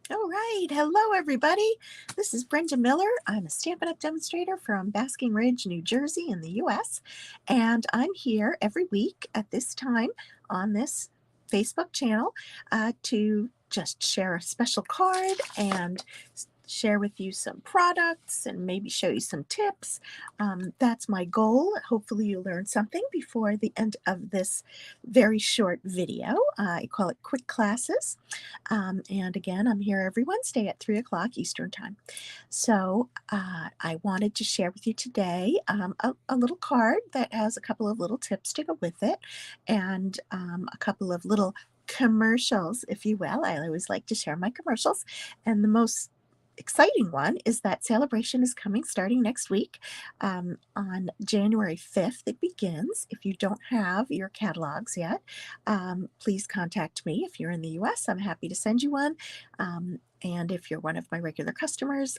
All right. Hello, everybody. This is Brenda Miller. I'm a Stampin' Up! Demonstrator from Basking Ridge, New Jersey in the U.S. And I'm here every week at this time on this Facebook channel to just share a special card and share with you some products and maybe show you some tips. That's my goal. Hopefully you learn something before the end of this very short video. I call it Quick Classes. And again, I'm here every Wednesday at 3 o'clock Eastern Time. So I wanted to share with you today a little card that has a couple of little tips to go with it and a couple of little commercials, if you will. I always like to share my commercials. And the most exciting one is that Sale-a-bration is coming starting next week. On January 5th, it begins. If you don't have your catalogs yet, please contact me. If you're in the US, I'm happy to send you one. And if you're one of my regular customers,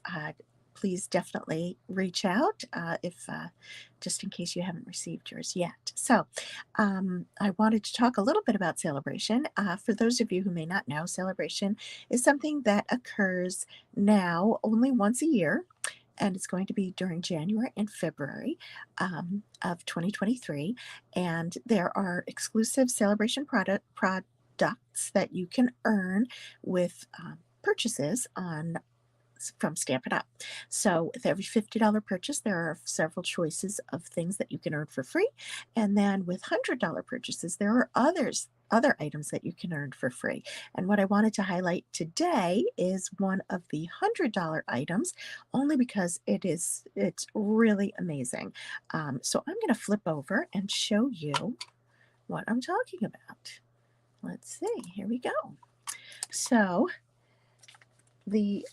please definitely reach out if just in case you haven't received yours yet. So I wanted to talk a little bit about Sale-a-bration. For those of you who may not know, Sale-a-bration is something that occurs now only once a year, and it's going to be during January and February of 2023. And there are exclusive Sale-a-bration products that you can earn with purchases from Stampin' Up! So with every $50 purchase, there are several choices of things that you can earn for free. And then with $100 purchases, there are other items that you can earn for free. And what I wanted to highlight today is one of the $100 items, only because it's really amazing. So I'm going to flip over and show you what I'm talking about. Let's see, here we go. So the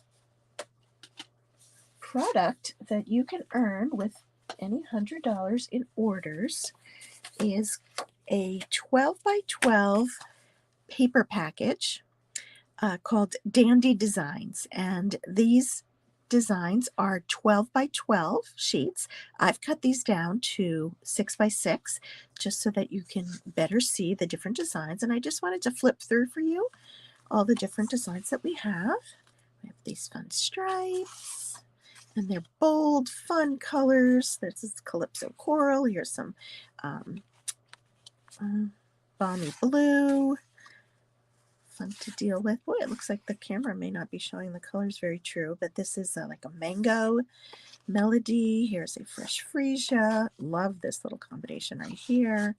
product that you can earn with any $100 in orders is a 12 by 12 paper package called Dandy Designs. And these designs are 12 by 12 sheets. I've cut these down to 6 by 6 just so that you can better see the different designs. And I just wanted to flip through for you all the different designs that we have. We have these fun stripes. And they're bold, fun colors. This is Calypso Coral. Here's some balmy blue. Fun to deal with. Boy, it looks like the camera may not be showing the colors very true, but this is like a mango melody. Here's a fresh freesia. Love this little combination right here.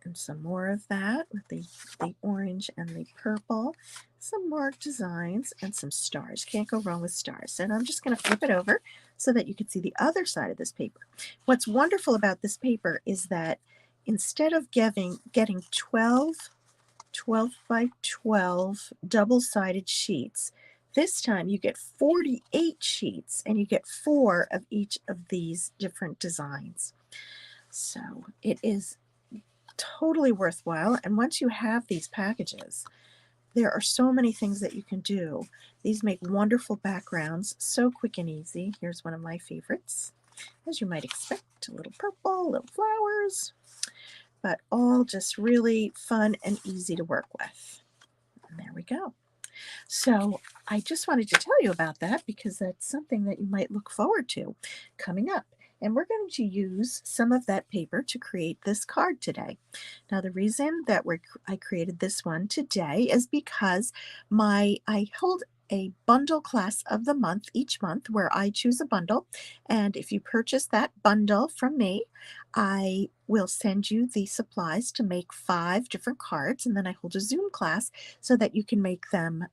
And some more of that with the orange and the purple. Some more designs and some stars. Can't go wrong with stars. And I'm just going to flip it over so that you can see the other side of this paper. What's wonderful about this paper is that instead of getting 12 by 12 double-sided sheets, this time you get 48 sheets and you get 4 of each of these different designs. So it is totally worthwhile. And once you have these packages, there are so many things that you can do. These make wonderful backgrounds, so quick and easy. Here's one of my favorites. As you might expect, a little purple, little flowers, but all just really fun and easy to work with. And there we go. So I just wanted to tell you about that because that's something that you might look forward to coming up. And we're going to use some of that paper to create this card today. Now, the reason that I created this one today is because I hold a bundle class of the month each month where I choose a bundle. And if you purchase that bundle from me, I will send you the supplies to make 5 different cards. And then I hold a Zoom class so that you can make them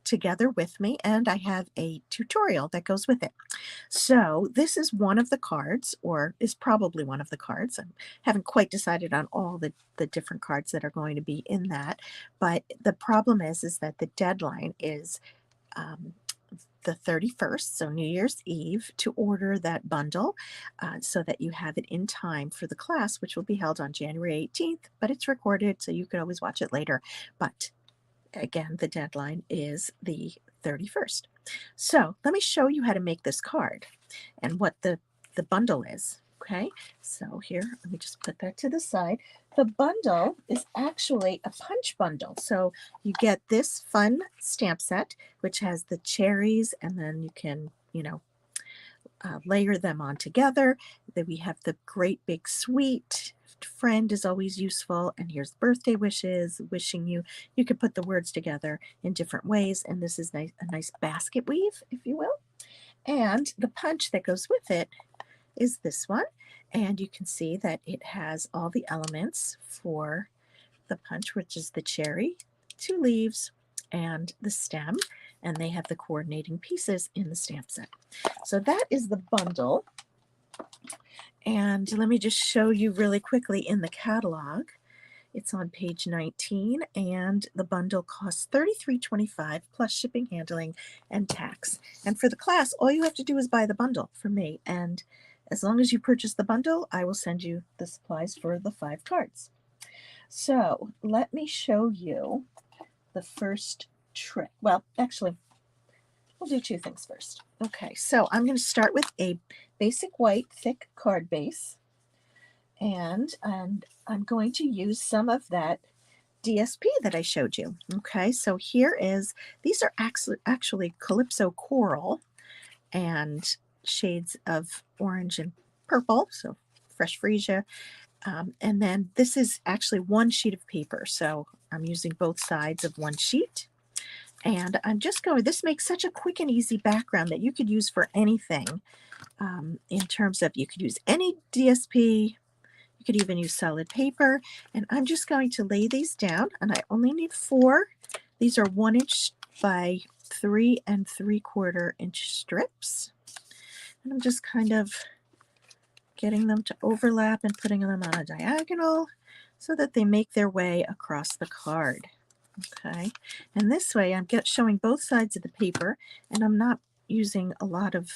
together with me, and I have a tutorial that goes with it. So this is one of the cards, or is probably one of the cards. I haven't quite decided on all the different cards that are going to be in that, but the problem is that the deadline is the 31st, so New Year's Eve, to order that bundle so that you have it in time for the class, which will be held on January 18th, but it's recorded, so you can always watch it later. But again, the deadline is the 31st. So let me show you how to make this card and what the bundle is Okay, so here, let me just put that to the side. The bundle is actually a punch bundle. So you get this fun stamp set, which has the cherries, and then you can, layer them on together. Then we have the great big sweet friend is always useful. And here's birthday wishes, wishing you. You could put the words together in different ways. And this is nice, a nice basket weave, if you will. And the punch that goes with it is this one. And you can see that it has all the elements for the punch, which is the cherry, 2 leaves, and the stem. And they have the coordinating pieces in the stamp set. So that is the bundle. And let me just show you really quickly in the catalog. It's on page 19, and the bundle costs $33.25 plus shipping, handling, and tax. And for the class, all you have to do is buy the bundle from me. And as long as you purchase the bundle, I will send you the supplies for the 5 cards. So let me show you the first trick. Well, actually, we'll do 2 things first. Okay, so I'm going to start with a basic white thick card base. And I'm going to use some of that DSP that I showed you. Okay, so these are actually Calypso Coral and shades of orange and purple, so fresh freesia. And then this is actually 1 sheet of paper, so I'm using both sides of 1 sheet. And this makes such a quick and easy background that you could use for anything, in terms of you could use any DSP. You could even use solid paper. And I'm just going to lay these down, and I only need 4. These are 1 inch by 3 3/4 inch strips. And I'm just kind of getting them to overlap and putting them on a diagonal so that they make their way across the card. Okay, and this way I'm showing both sides of the paper, and I'm not using a lot of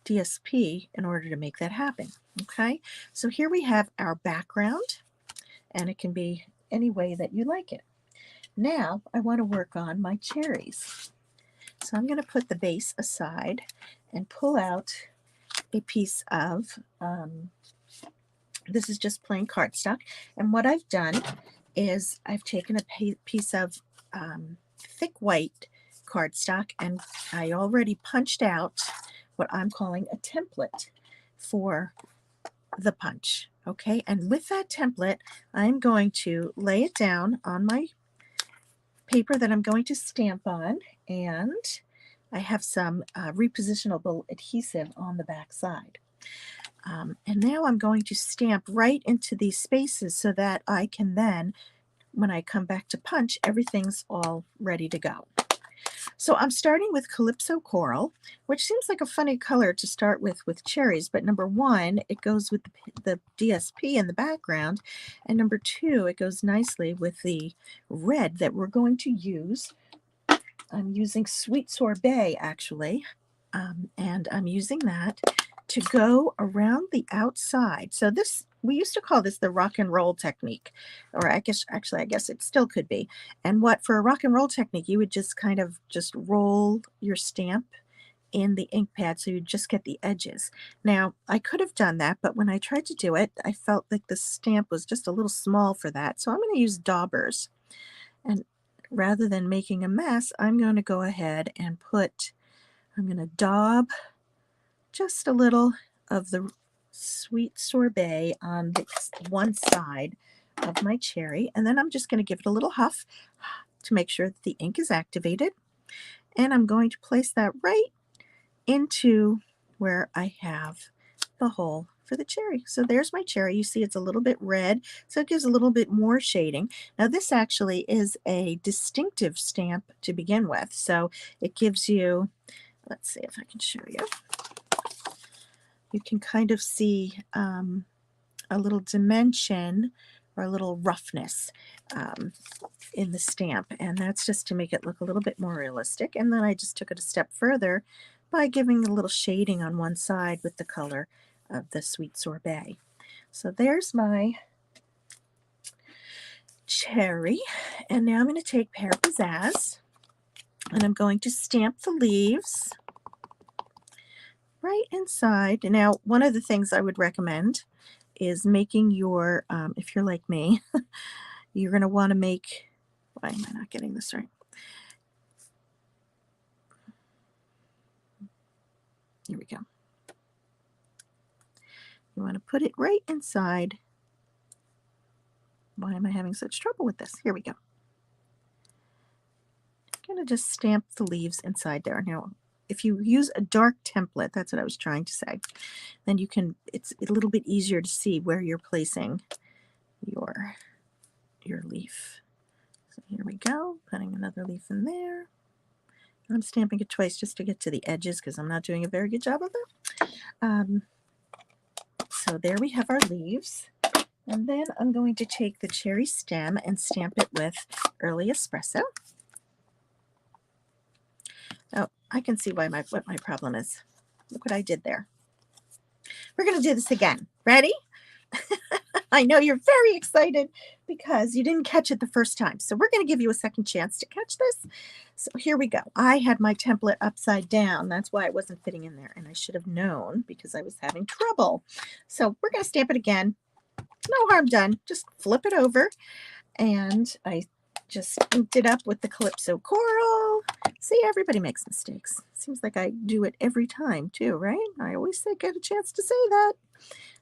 DSP in order to make that happen. Okay, so here we have our background, and it can be any way that you like it. Now I want to work on my cherries. So I'm going to put the base aside and pull out a piece of, this is just plain cardstock. And what I've done is I've taken a piece of thick white cardstock, and I already punched out what I'm calling a template for the punch. Okay, and with that template, I'm going to lay it down on my paper that I'm going to stamp on, and I have some repositionable adhesive on the back side. And now I'm going to stamp right into these spaces so that I can then, when I come back to punch, everything's all ready to go. So I'm starting with Calypso Coral, which seems like a funny color to start with cherries, but number 1, it goes with the DSP in the background, and number 2, it goes nicely with the red that we're going to use. I'm using Sweet Sorbet, actually, and I'm using that to go around the outside. So we used to call this the rock and roll technique, or I guess it still could be. And for a rock and roll technique, you would just kind of just roll your stamp in the ink pad so you just get the edges. Now, I could have done that, but when I tried to do it, I felt like the stamp was just a little small for that. So I'm going to use daubers. And rather than making a mess, I'm going to go ahead and I'm going to daub just a little of the Sweet Sorbet on the one side of my cherry, and then I'm just going to give it a little huff to make sure that the ink is activated, and I'm going to place that right into where I have the hole for the cherry. So there's my cherry. You see it's a little bit red, so it gives a little bit more shading. Now this actually is a distinctive stamp to begin with, so it gives you, let's see if I can show you. You can kind of see a little dimension or a little roughness in the stamp, and that's just to make it look a little bit more realistic. And then I just took it a step further by giving a little shading on one side with the color of the Sweet Sorbet. So there's my cherry, and now I'm going to take Pear Pizzazz, and I'm going to stamp the leaves right inside. Now, one of the things I would recommend is making your, if you're like me, you're going to want to make, why am I not getting this right? Here we go. You want to put it right inside. Why am I having such trouble with this? Here we go. I'm going to just stamp the leaves inside there. Now, if you use a dark template, that's what I was trying to say, then you can, it's a little bit easier to see where you're placing your leaf. So here we go, putting another leaf in there. I'm stamping it twice just to get to the edges because I'm not doing a very good job of it. So there we have our leaves. And then I'm going to take the cherry stem and stamp it with Early Espresso. Oh, I can see what my problem is. Look what I did there. We're going to do this again. Ready? I know you're very excited because you didn't catch it the first time. So we're going to give you a second chance to catch this. So here we go. I had my template upside down. That's why it wasn't fitting in there. And I should have known because I was having trouble. So we're going to stamp it again. No harm done. Just flip it over. And I just inked it up with the Calypso Coral. See, everybody makes mistakes. Seems like I do it every time too, right? I always get a chance to say that.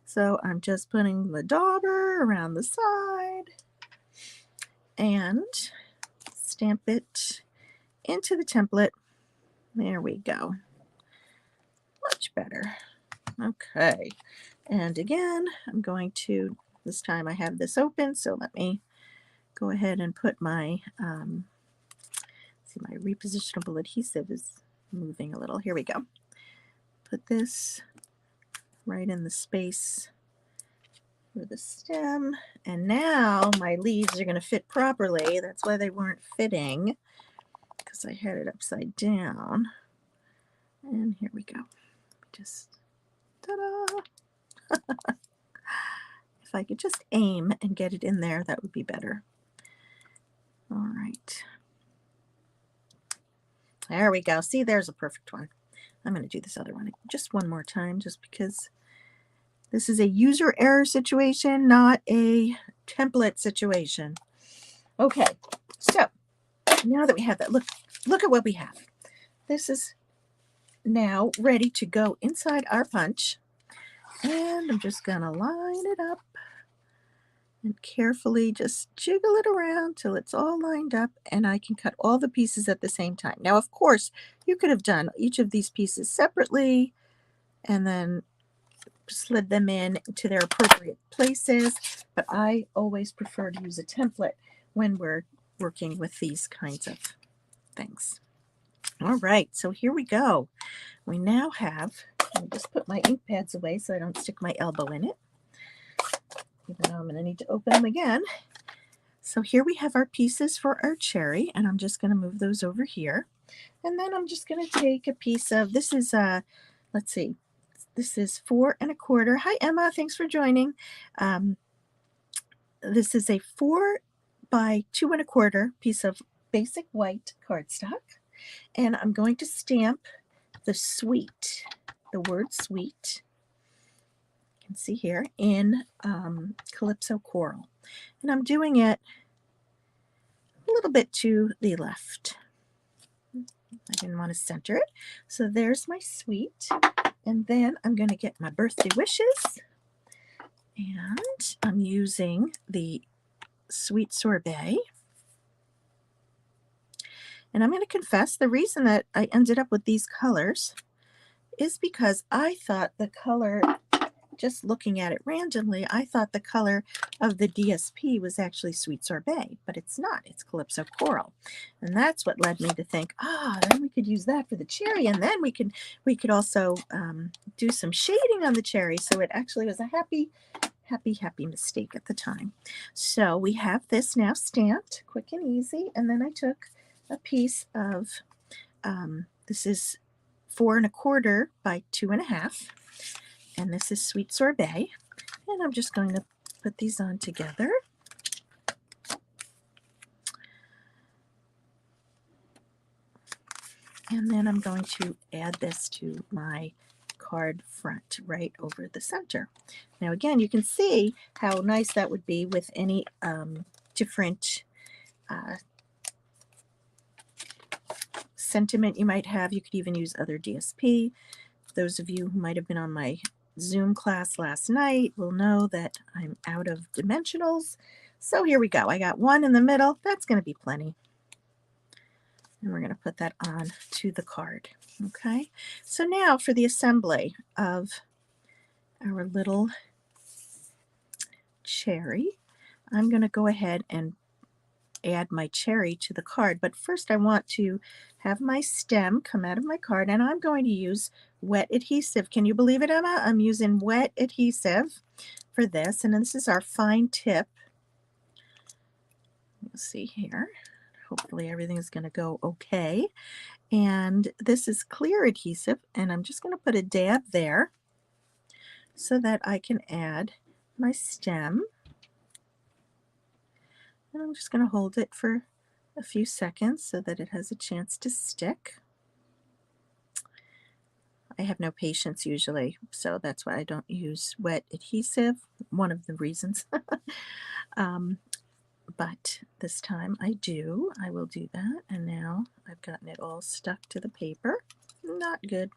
So I'm just putting the dauber around the side and stamp it into the template. There we go. Much better. Okay. And again, I'm going to, this time I have this open, so let me go ahead and put my, see, my repositionable adhesive is moving a little. Here we go. Put this right in the space for the stem, and now my leaves are going to fit properly. That's why they weren't fitting, because I had it upside down. And here we go. Just ta-da! If I could just aim and get it in there, that would be better. All right. There we go. See, there's a perfect one. I'm going to do this other one just one more time, just because this is a user error situation, not a template situation. Okay, so now that we have that, look at what we have. This is now ready to go inside our punch. And I'm just going to line it up and carefully just jiggle it around till it's all lined up, and I can cut all the pieces at the same time. Now, of course, you could have done each of these pieces separately and then slid them in to their appropriate places, but I always prefer to use a template when we're working with these kinds of things. All right, so here we go. We now have, let me just put my ink pads away so I don't stick my elbow in it, even though I'm going to need to open them again. So here we have our pieces for our cherry, and I'm just going to move those over here. And then I'm just going to take a piece of, this is, let's see, this is 4 1/4. Hi, Emma. Thanks for joining. This is a 4 by 2 1/4 piece of basic white cardstock. And I'm going to stamp the sweet, the word sweet, you can see here, in Calypso Coral. And I'm doing it a little bit to the left. I didn't want to center it. So there's my sweet. And then I'm going to get my birthday wishes. And I'm using the Sweet Sorbet. And I'm going to confess, the reason that I ended up with these colors is because I thought the color, just looking at it randomly, I thought the color of the DSP was actually Sweet Sorbet, but it's not. It's Calypso Coral. And that's what led me to think, then we could use that for the cherry, and then we could also do some shading on the cherry. So it actually was a happy mistake at the time. So we have this now stamped, quick and easy, and then I took a piece of, this is 4 1/4 by 2 1/2, and this is Sweet Sorbet, and I'm just going to put these on together. And then I'm going to add this to my card front right over the center. Now again, you can see how nice that would be with any different sentiment you might have. You could even use other DSP. Those of you who might have been on my Zoom class last night will know that I'm out of dimensionals. So here we go. I got one in the middle. That's going to be plenty. And we're going to put that on to the card. Okay. So now for the assembly of our little cherry, I'm going to go ahead and add my cherry to the card. But first I want to have my stem come out of my card, and I'm going to use wet adhesive. Can you believe it, Emma? I'm using wet adhesive for this, and this is our fine tip. You'll see here. Hopefully everything is going to go okay. And this is clear adhesive, and I'm just going to put a dab there so that I can add my stem. And I'm just going to hold it for a few seconds so that it has a chance to stick. I have no patience usually, so that's why I don't use wet adhesive, one of the reasons. But this time I do. I will do that, and now I've gotten it all stuck to the paper. Not good.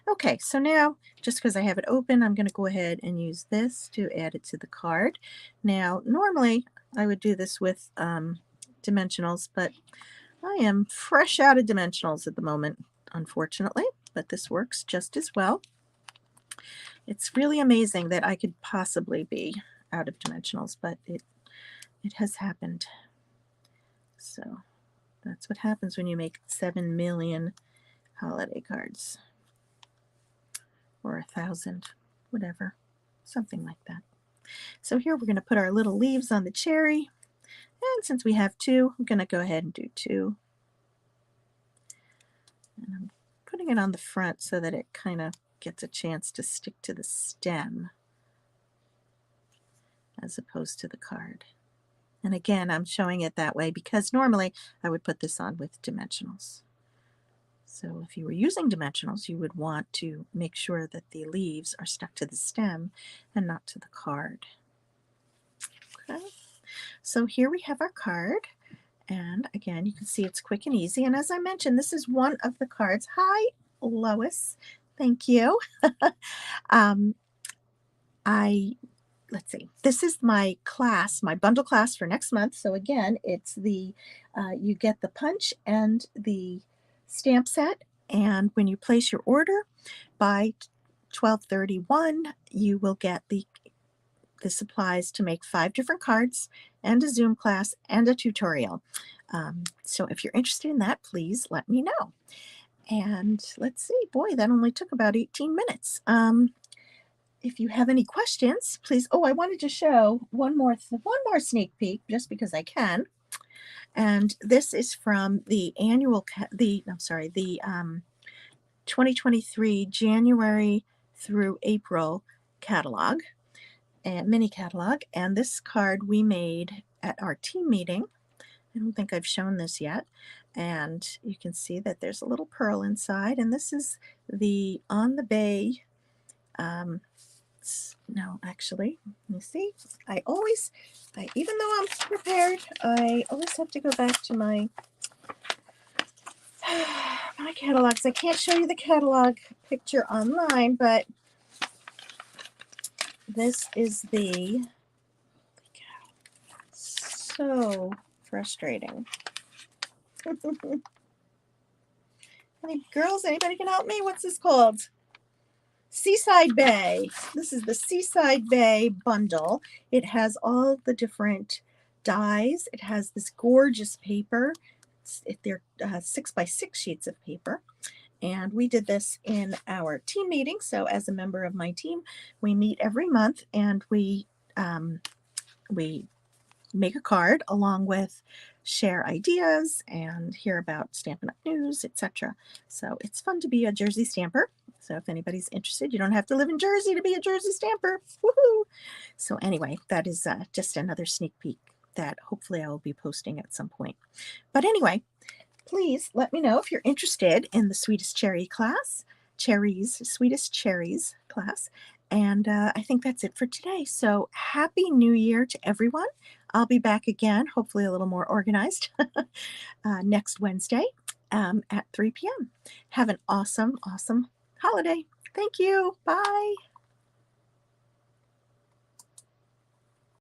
Okay, so now, just because I have it open, I'm going to go ahead and use this to add it to the card. Now, normally I would do this with dimensionals, but I am fresh out of dimensionals at the moment, unfortunately, but this works just as well. It's really amazing that I could possibly be out of dimensionals, but it has happened. So that's what happens when you make 7 million holiday cards, or 1,000, whatever, something like that. So here we're going to put our little leaves on the cherry, and since we have 2, I'm going to go ahead and do 2. And I'm putting it on the front so that it kind of gets a chance to stick to the stem as opposed to the card. And again, I'm showing it that way because normally I would put this on with dimensionals. So if you were using dimensionals, you would want to make sure that the leaves are stuck to the stem and not to the card. Okay. So here we have our card. And again, you can see it's quick and easy. And as I mentioned, this is one of the cards. Hi, Lois. Thank you. Let's see, this is my class, my bundle class for next month. So again, it's the, you get the punch and the stamp set. And when you place your order by 12/31, you will get the supplies to make 5 different cards and a Zoom class and a tutorial. So if you're interested in that, please let me know. And let's see, boy, that only took about 18 minutes. If you have any questions, please. Oh, I wanted to show one more sneak peek, just because I can. And this is from the 2023 January through April catalog, and mini catalog. And this card we made at our team meeting. I don't think I've shown this yet. And you can see that there's a little pearl inside. And this is the On the Bay. No, actually, let me see. Even though I'm prepared, I always have to go back to my my catalogs. I can't show you the catalog picture online, but this is the, so frustrating. Any girls, anybody can help me? What's this called? Seaside Bay. This is the Seaside Bay bundle. It has all the different dies. It has this gorgeous paper. They're 6x6 sheets of paper. And we did this in our team meeting. So as a member of my team, we meet every month, and we make a card along with share ideas and hear about Stampin' Up! News, etc. So it's fun to be a Jersey stamper. So if anybody's interested, you don't have to live in Jersey to be a Jersey stamper. Woohoo! So anyway, that is just another sneak peek that hopefully I will be posting at some point. But anyway, please let me know if you're interested in the Sweetest Cherry class. cherries, sweetest cherries class. And I think that's it for today. So happy New Year to everyone. I'll be back again, hopefully a little more organized, next Wednesday at 3 p.m. Have an awesome, awesome holiday. Thank you. Bye.